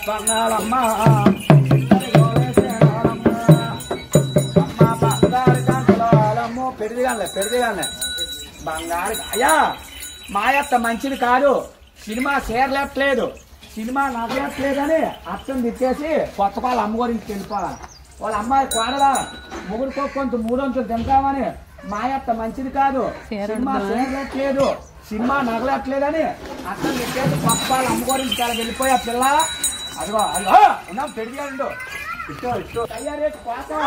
పన్నాలమ్మా అమ్మ బంగారు గంటలమ్మో పెడిదిగానే బంగారు అయ్యా మాయత్త మంచిది కాదు. సినిమా చేరలేట్లేదు, సినిమా నగలేట్లేదని అర్థం తిట్టేసి కొత్త పాలు అమ్మగారింటికి వెళ్ళిపోవాలి. వాళ్ళ అమ్మాయి కోడలా ముగ్గురికో కొంత 300 తింటామని మాయత్త మంచిది కాదు. సినిమా చేరలేట్లేదు, సినిమా నగలేట్లేదని అర్థం తిట్టేసి కొత్త పాలు అమ్మగారింటికి అలా వెళ్ళిపోయా పిల్ల. అదిగో అదిగో ఉన్నాం పెడిగాడు ఇష్టం అయ్యా రేటు కోసా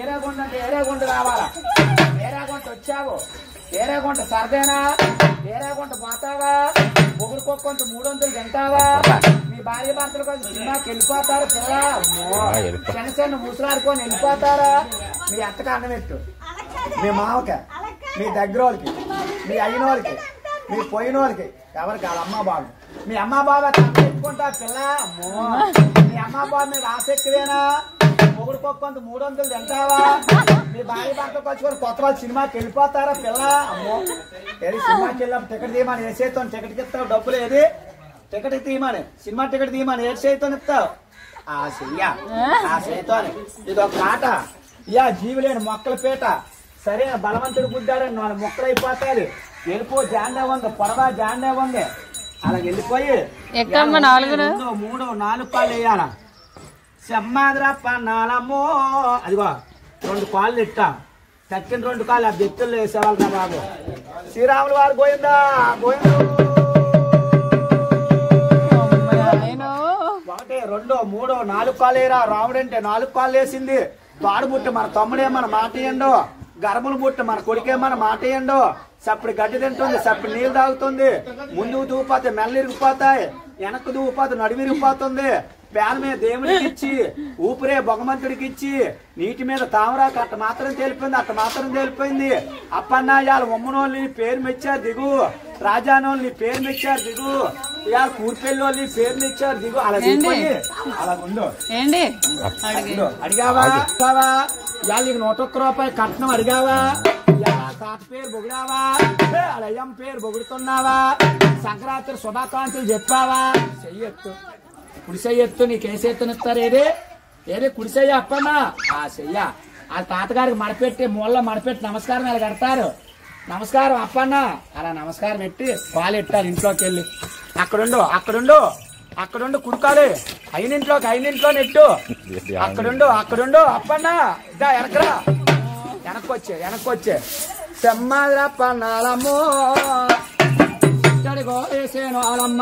ఏరాగుంట అంటే ఏరాగుంట రావాలా. ఏరాగుంట వచ్చావు, ఏరాగుంట సరదేనా, ఏరాగుంట పోతావా, ముగ్గురికొక్కొంత 300 తింటావా, మీ భార్య భర్తలు కొంచెం సినిమాకి వెళ్ళిపోతారు పిల్ల. చిన్న ముసలాడుకొని వెళ్ళిపోతారా. మీ అత్తకి అన్నం పెట్టు, మీ మామకి, మీ దగ్గర వాళ్ళకి, మీ అయిన వాళ్ళకి, మీ పోయిన వాళ్ళకి, ఎవరికి వాళ్ళ అమ్మ బాబు. మీ అమ్మ బాబా పెట్టుకుంటా పిల్ల. అమ్మో మీ అమ్మ బాబు మీద ఆసక్తివేనా. మొగుడుకొక్కొంత 300 తింటావా, మీ భార్య భర్త వచ్చుకొని కొత్త వాళ్ళు సినిమాకి వెళ్ళిపోతారా పిల్ల. అమ్మో ఏది సినిమాకి వెళ్ళాం టికెట్ తీయమని ఏ చేతో టికెట్కి ఇస్తావు, డబ్బులు ఏది టికెట్ తీయమని, సినిమా టికెట్ తీయమని ఏ చేతో ఇస్తావు. ఆ చెయ్యా ఆ చేతో ఇది ఒక ఆట. ఇయా జీవులేని మొక్కల పీట సరైన బలవంతుడు గుద్దారని 4 మొక్కలు అయిపోతాయి. వెళ్ళిపో జాండే ఉంది, పొడవా జాండే ఉంది, అలా వెళ్ళిపోయి 3, 4 కాళ్ళు వేయాల. సెమ్మాదిరా పన్నాలమ్మో అదిగో 2 కాళ్ళు ఇట్టా, తక్కిన 2 కాళ్ళు ఆ బెత్తుల్లో వేసేవాళ్ళు రా బాబు. శ్రీరాములు వారు గోయిందా గోయిందు. 1, 2, 3, 4 కాళ్ళు వేయరా. రాముడు అంటే 4 కాళ్ళు వేసింది. పాడు బుట్ట మన తమ్ముడేమన్న మాట ఇయ్యండు, గర్భలు బుట్ట మన కొడుకేమన్న మాట ఇయ్యండు. సప్పుడు గడ్డి తింటుంది, సప్పుడు నీళ్ళు తాగుతుంది. ముందుకు దూపోతే మెల్ల ఇరిగిపోతాయి, వెనక్కు దూపోతే నడుము ఇరిగిపోతుంది. పేద మీద దేవుడికి ఇచ్చి ఊపిరే భగవంతుడికి ఇచ్చి నీటి మీద తామరాకు అట్ట మాత్రం తేలిపోయింది. అప్పన్నాయాలు ఉమ్మనోళ్ళని పేరు మెచ్చారు దిగు, రాజానోళ్ళని పేరు మెచ్చారు దిగు, ఇవాళ కూర్పెళ్ళోళ్ళని పేరు మెచ్చారు దిగు. అలా దిగిపోయి అలా ఉండు. అడిగావా ఇవాళ నీకు 101 రూపాయలు కట్నం అడిగావా, తాత పేరు పొగిడావా, అయ్యం పేరు పొగుడుతున్నావా, సంక్రాంతి శుభాకాంక్షలు చెప్పావా. చెయ్యొత్తు కుడిసెయ్యొత్తు, నీకేసేత్తునిస్తారు. ఏదే కుడిసెయ్య అప్పన్నా ఆ చెయ్య. వాళ్ళ తాతగారికి మడపెట్టి మూలలో మడపెట్టి నమస్కారం అలా కడతారు. నమస్కారం అప్పన్నా అలా నమస్కారం పెట్టి పాలు ఎట్టారు. ఇంట్లోకి వెళ్ళి అక్కడుండు కుడుకాలి. అయినింట్లో నెట్టు అక్కడుండు అప్పన్నా ఇదా వెనకరా, వెనక్కొచ్చే సెమ్మాదిరా పన్నాలమ్మో వేసేను వాళ్ళమ్మ.